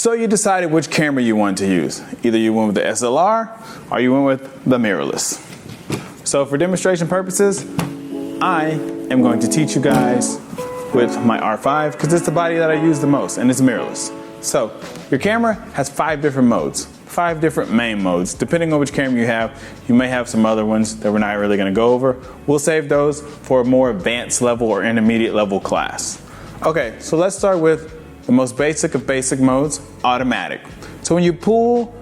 So you decided which camera you wanted to use. Either you went with the SLR or you went with the mirrorless. So for demonstration purposes, I am going to teach you guys with my R5 because it's the body that I use the most and it's mirrorless. So your camera has 5 different modes, 5 different main modes. Depending on which camera you have, you may have some other ones that we're not really going to go over. We'll save those for a more advanced level or intermediate level class. Okay, so let's start with the most basic of basic modes, automatic. So when you pull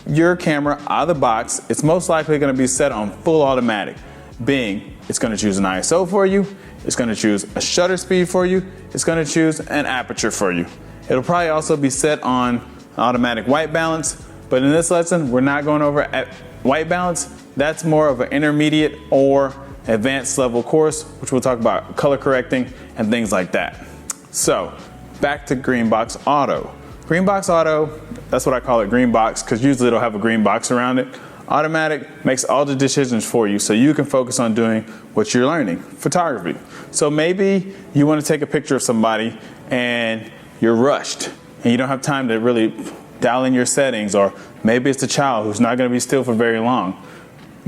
your camera out of the box, it's most likely going to be set on full automatic, being it's going to choose an ISO for you, it's going to choose a shutter speed for you, it's going to choose an aperture for you. It'll probably also be set on automatic white balance, but in this lesson, we're not going over at white balance. That's more of an intermediate or advanced level course, which we'll talk about color correcting and things like that. So back to Green Box Auto. Green Box Auto, that's what I call it, green box, because usually it'll have a green box around it. Automatic makes all the decisions for you so you can focus on doing what you're learning, photography. So maybe you want to take a picture of somebody and you're rushed and you don't have time to really dial in your settings, or maybe it's a child who's not going to be still for very long.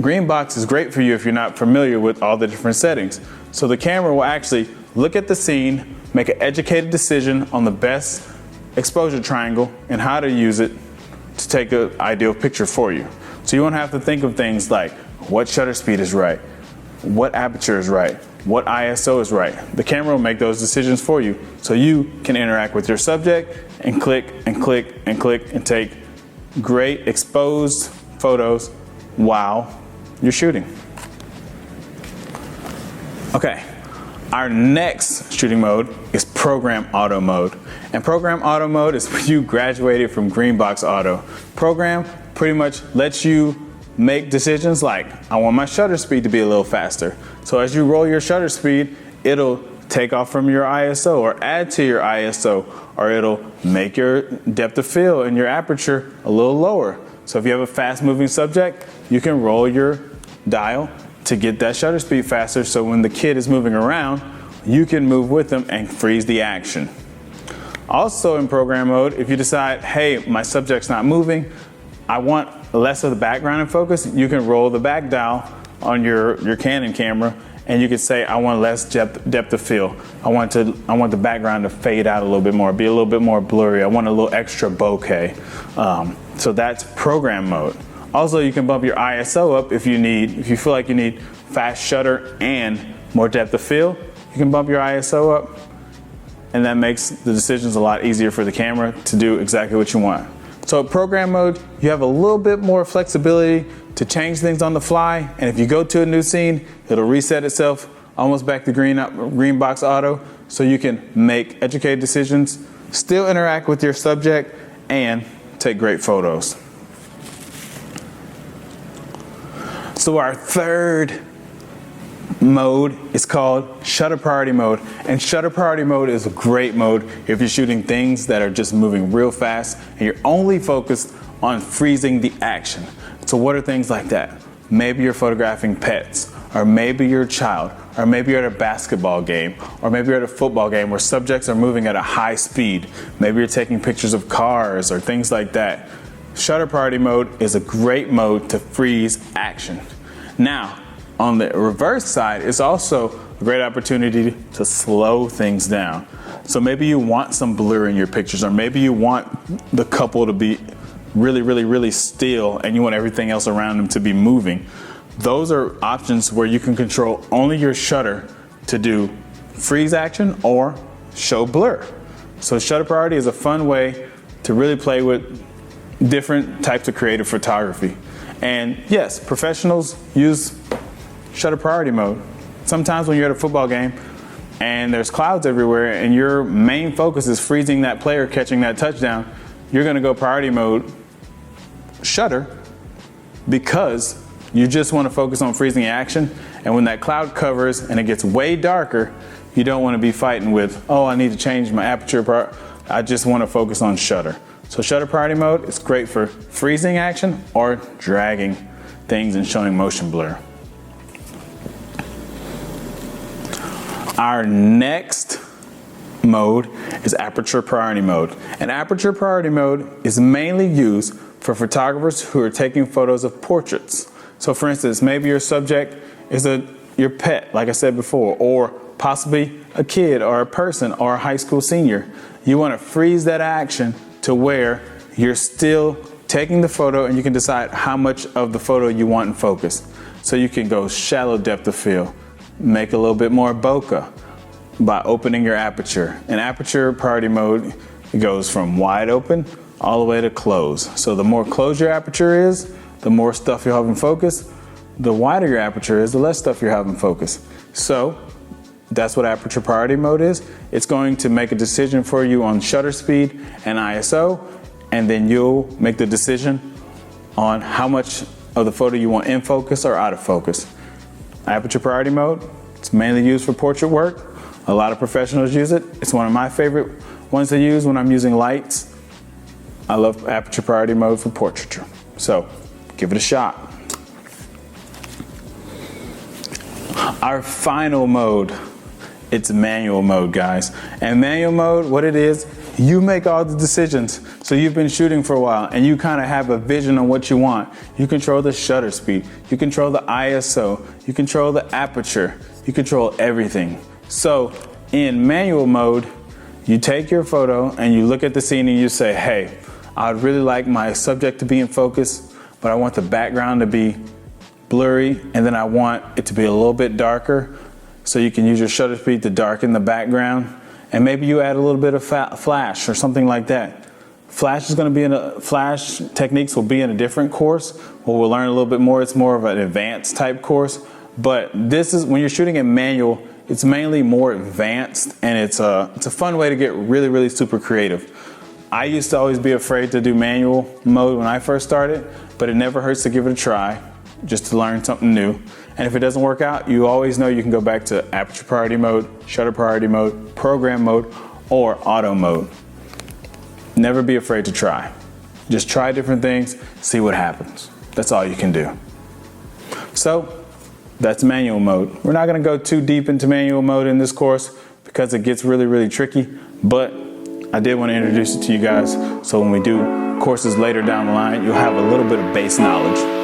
Green box is great for you if you're not familiar with all the different settings. So the camera will actually look at the scene, make an educated decision on the best exposure triangle and how to use it to take an ideal picture for you. So you won't have to think of things like what shutter speed is right, what aperture is right, what ISO is right. The camera will make those decisions for you so you can interact with your subject and click and click and click and take great exposed photos while you're shooting. Okay. Our next shooting mode is Program Auto mode. And Program Auto mode is when you graduated from Green Box Auto. Program pretty much lets you make decisions like, I want my shutter speed to be a little faster. So as you roll your shutter speed, it'll take off from your ISO or add to your ISO, or it'll make your depth of field and your aperture a little lower. So if you have a fast moving subject, you can roll your dial to get that shutter speed faster, so when the kid is moving around, you can move with them and freeze the action. Also in program mode, if you decide, hey, my subject's not moving, I want less of the background in focus, you can roll the back dial on your Canon camera and you can say, I want less depth of field. I want the background to fade out a little bit more, be a little bit more blurry. I want a little extra bokeh. So that's program mode. Also, you can bump your ISO up if you feel like you need fast shutter and more depth of field. You can bump your ISO up, and that makes the decisions a lot easier for the camera to do exactly what you want. So program mode, you have a little bit more flexibility to change things on the fly, and if you go to a new scene, it'll reset itself almost back to Green Box Auto, so you can make educated decisions, still interact with your subject, and take great photos. So our third mode is called shutter priority mode, and shutter priority mode is a great mode if you're shooting things that are just moving real fast and you're only focused on freezing the action. So what are things like that? Maybe you're photographing pets, or maybe you're a child, or maybe you're at a basketball game, or maybe you're at a football game where subjects are moving at a high speed. Maybe you're taking pictures of cars or things like that. Shutter priority mode is a great mode to freeze action. Now, on the reverse side, it's also a great opportunity to slow things down. So maybe you want some blur in your pictures, or maybe you want the couple to be really, really, really still and you want everything else around them to be moving. Those are options where you can control only your shutter to do freeze action or show blur. So shutter priority is a fun way to really play with different types of creative photography. And yes, professionals use shutter priority mode. Sometimes when you're at a football game and there's clouds everywhere and your main focus is freezing that player catching that touchdown, you're gonna go priority mode shutter because you just wanna focus on freezing action. And when that cloud covers and it gets way darker, you don't wanna be fighting with, oh, I need to change my aperture. I just wanna focus on shutter. So shutter priority mode is great for freezing action or dragging things and showing motion blur. Our next mode is aperture priority mode. And aperture priority mode is mainly used for photographers who are taking photos of portraits. So for instance, maybe your subject is your pet, like I said before, or possibly a kid or a person or a high school senior. You want to freeze that action to where you're still taking the photo and you can decide how much of the photo you want in focus. So you can go shallow depth of field, make a little bit more bokeh by opening your aperture. In aperture priority mode, it goes from wide open all the way to close. So the more closed your aperture is, the more stuff you have in focus. The wider your aperture is, the less stuff you have in focus. So that's what aperture priority mode is. It's going to make a decision for you on shutter speed and ISO, and then you'll make the decision on how much of the photo you want in focus or out of focus. Aperture priority mode, it's mainly used for portrait work. A lot of professionals use it. It's one of my favorite ones to use when I'm using lights. I love aperture priority mode for portraiture. So give it a shot. Our final mode, it's manual mode, guys. And manual mode, what it is, you make all the decisions. So you've been shooting for a while and you kind of have a vision on what you want. You control the shutter speed, you control the ISO, you control the aperture, you control everything. So in manual mode, you take your photo and you look at the scene and you say, hey, I'd really like my subject to be in focus, but I want the background to be blurry, and then I want it to be a little bit darker. So you can use your shutter speed to darken the background. And maybe you add a little bit of flash or something like that. Flash techniques will be in a different course where we'll learn a little bit more. It's more of an advanced type course. But this is, when you're shooting in manual, it's mainly more advanced, and it's a fun way to get really, really super creative. I used to always be afraid to do manual mode when I first started, but it never hurts to give it a try, just to learn something new. And if it doesn't work out, you always know you can go back to aperture priority mode, shutter priority mode, program mode, or auto mode. Never be afraid to try. Just try different things, see what happens. That's all you can do. So that's manual mode. We're not gonna go too deep into manual mode in this course because it gets really, really tricky, but I did want to introduce it to you guys so when we do courses later down the line, you'll have a little bit of base knowledge.